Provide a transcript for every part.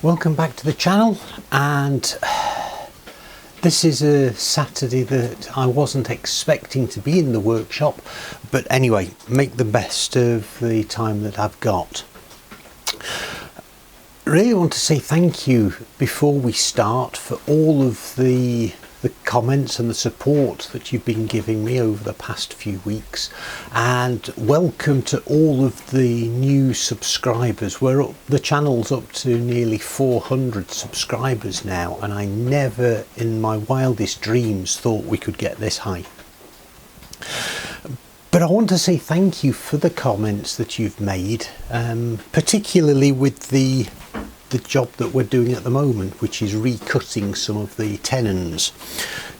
Welcome back to the channel, and this is a Saturday that I wasn't expecting to be in the workshop, but anyway, make the best of the time that I've got. Really want to say thank you before we start for all of the comments and the support that you've been giving me over the past few weeks, and welcome to all of the new subscribers. The channel's up to nearly 400 subscribers now, and I never in my wildest dreams thought we could get this high. But I want to say thank you for the comments that you've made, particularly with the job that we're doing at the moment, which is recutting some of the tenons.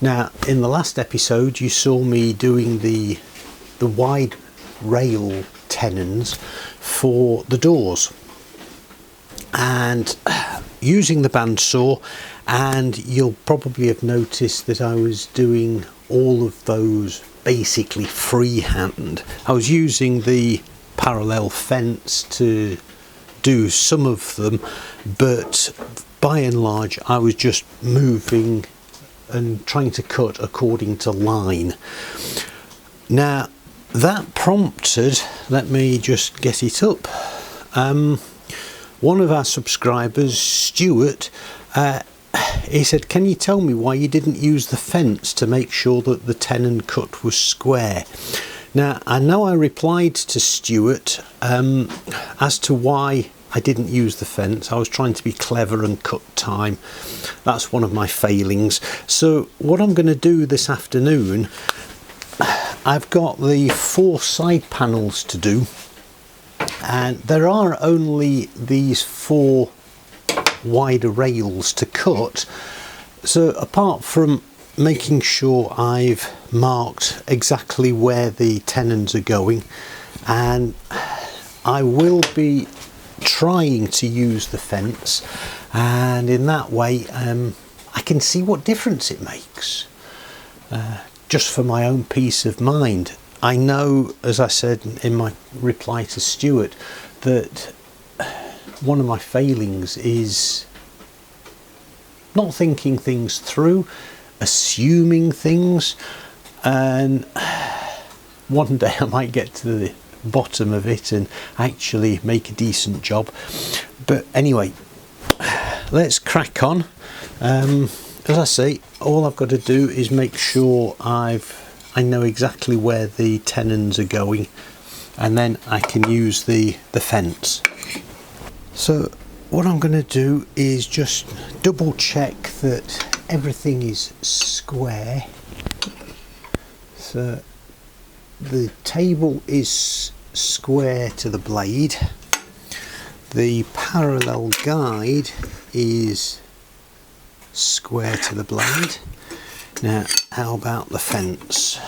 Now, in the last episode you saw me doing the wide rail tenons for the doors, and using the bandsaw, and you'll probably have noticed that I was doing all of those basically freehand. I was using the parallel fence to do some of them, but by and large I was just moving and trying to cut according to line. Now that prompted, let me just get it up, one of our subscribers, Stuart, he said, can you tell me why you didn't use the fence to make sure that the tenon cut was square? Now, I know I replied to Stuart as to why I didn't use the fence. I was trying to be clever and cut time. That's one of my failings. So what I'm going to do this afternoon, I've got the 4 side panels to do, and there are only these 4 wider rails to cut. So apart from making sure I've marked exactly where the tenons are going, and I will be trying to use the fence, and in that way I can see what difference it makes, just for my own peace of mind. I know, as I said in my reply to Stuart, that one of my failings is not thinking things through, assuming things, and one day I might get to the bottom of it and actually make a decent job. But anyway, let's crack on. As I say, all I've got to do is make sure I know exactly where the tenons are going, and then I can use the fence. So what I'm going to do is just double check that everything is square. So the table is square to the blade, the parallel guide is square to the blade. Now how about the fence?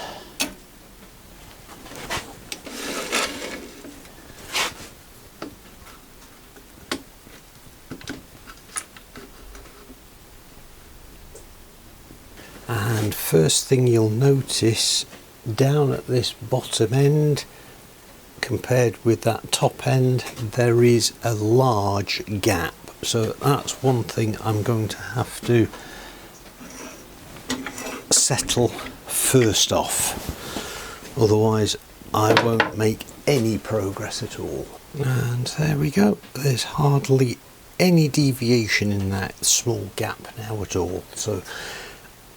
And first thing you'll notice, down at this bottom end compared with that top end, there is a large gap. So that's one thing I'm going to have to settle first off, otherwise I won't make any progress at all. And there we go, there's hardly any deviation in that small gap now at all. So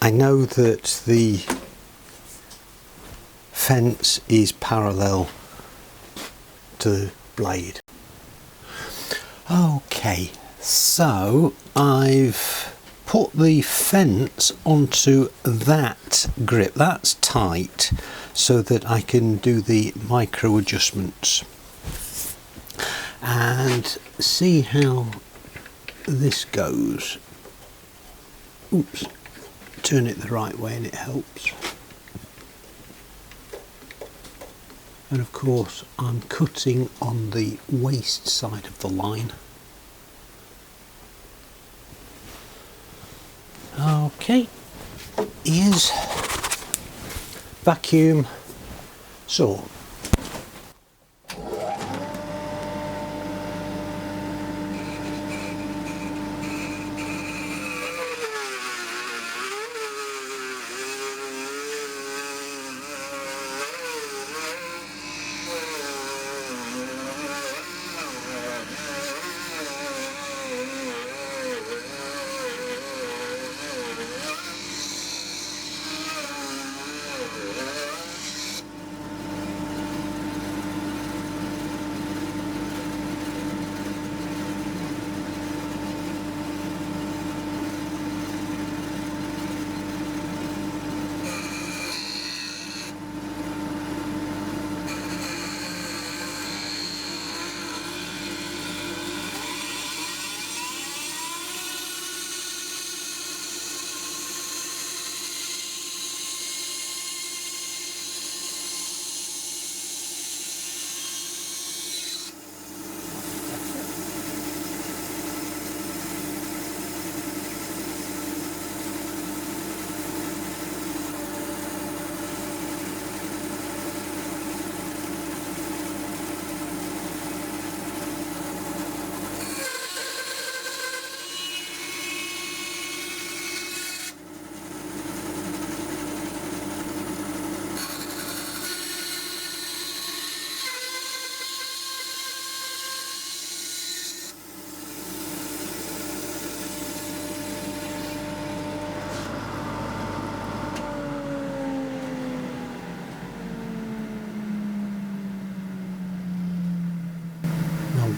I know that the fence is parallel to the blade. Okay, so I've put the fence onto that grip. That's tight, so that I can do the micro adjustments and see how this goes. Oops, turn it the right way and it helps. And of course I'm cutting on the waist side of the line. Okay, ears, vacuum, saw.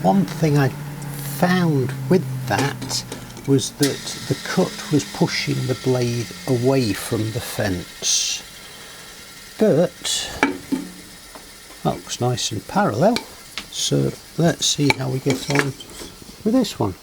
one thing I found with that was that the cut was pushing the blade away from the fence, but that looks nice and parallel. So let's see how we get on with this one.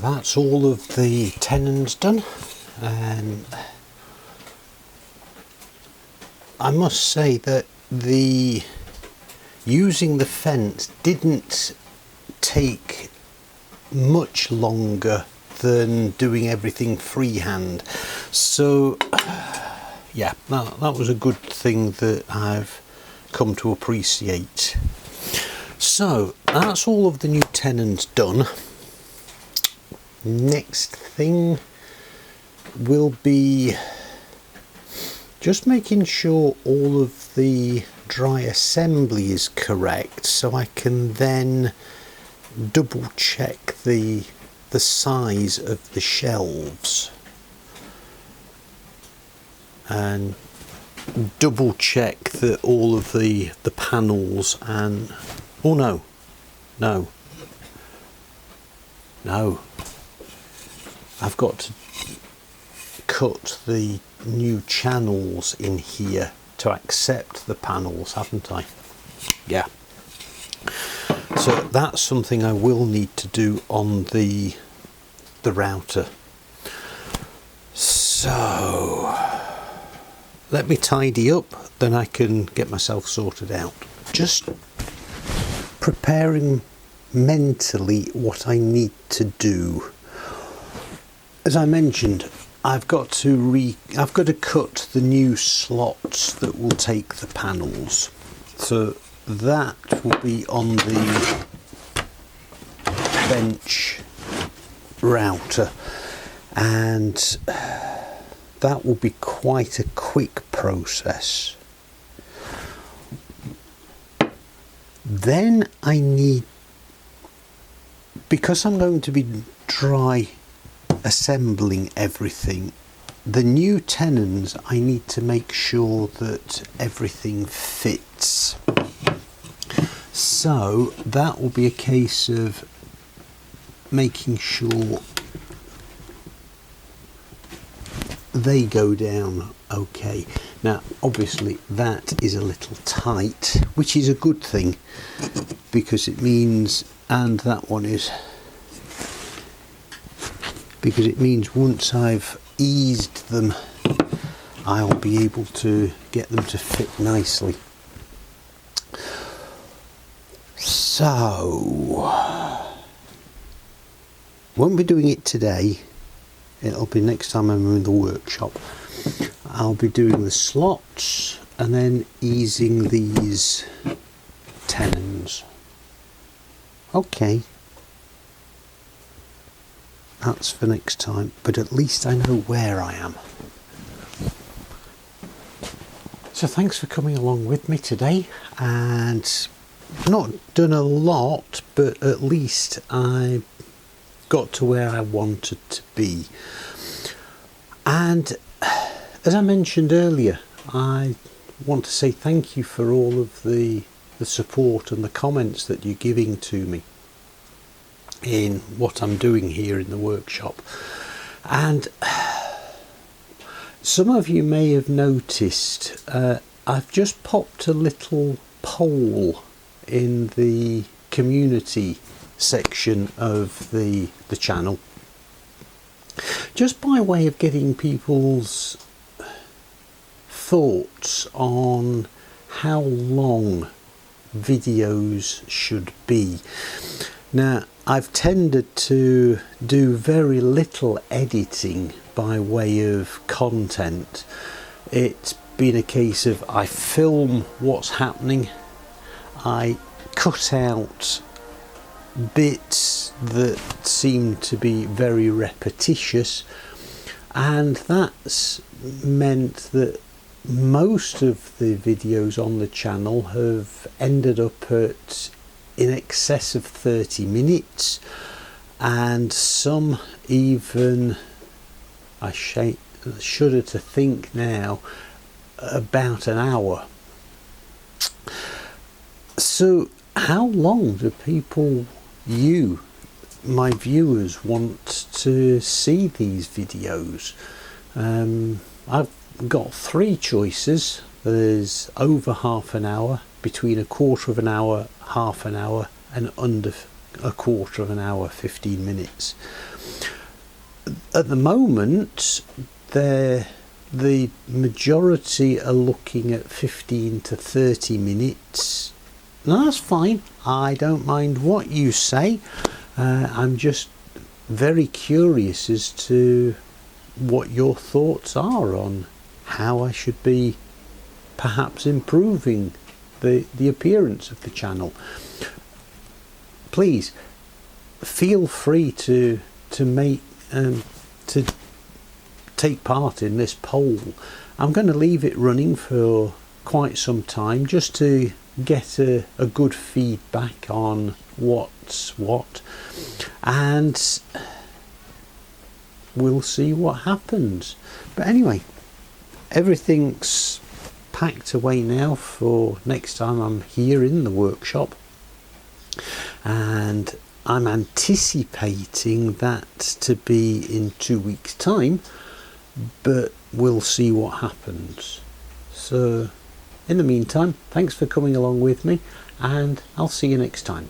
That's all of the tenons done, and I must say that using the fence didn't take much longer than doing everything freehand. So yeah, that was a good thing that I've come to appreciate. So that's all of the new tenons done. Next thing will be just making sure all of the dry assembly is correct, so I can then double check the size of the shelves and double check that all of the panels and no I've got to cut the new channels in here to accept the panels, haven't I? Yeah. So that's something I will need to do on the router. So let me tidy up, then I can get myself sorted out. Just preparing mentally what I need to do. As I mentioned, I've got to cut the new slots that will take the panels. So that will be on the bench router, and that will be quite a quick process. Then I need, because I'm going to be dry assembling everything, the new tenons, I need to make sure that everything fits. So that will be a case of making sure they go down okay. Now obviously that is a little tight, which is a good thing, because it means, and that one is, because it means once I've eased them, I'll be able to get them to fit nicely. So won't be doing it today, it'll be next time I'm in the workshop. I'll be doing the slots and then easing these tenons. Okay, that's for next time, but at least I know where I am. So thanks for coming along with me today, and not done a lot, but at least I got to where I wanted to be. And as I mentioned earlier, I want to say thank you for all of the support and the comments that you're giving to me in what I'm doing here in the workshop. And some of you may have noticed I've just popped a little poll in the community section of the channel, just by way of getting people's thoughts on how long videos should be. Now I've tended to do very little editing by way of content. It's been a case of I film what's happening, I cut out bits that seem to be very repetitious, and that's meant that most of the videos on the channel have ended up at in excess of 30 minutes, and some even, I shudder to think now, about an hour. So how long do people, you, my viewers, want to see these videos? I've got three choices. There's over half an hour, between a quarter of an hour, half an hour, and under a quarter of an hour, 15 minutes. At the moment they're the majority are looking at 15 to 30 minutes. No, that's fine. I don't mind what you say. I'm just very curious as to what your thoughts are on how I should be perhaps improving the appearance of the channel. Please feel free to take part in this poll. I'm going to leave it running for quite some time just to get a good feedback on what's what, and we'll see what happens. But anyway, everything's packed away now for next time I'm here in the workshop, and I'm anticipating that to be in 2 weeks' time, but we'll see what happens. So in the meantime, thanks for coming along with me, and I'll see you next time.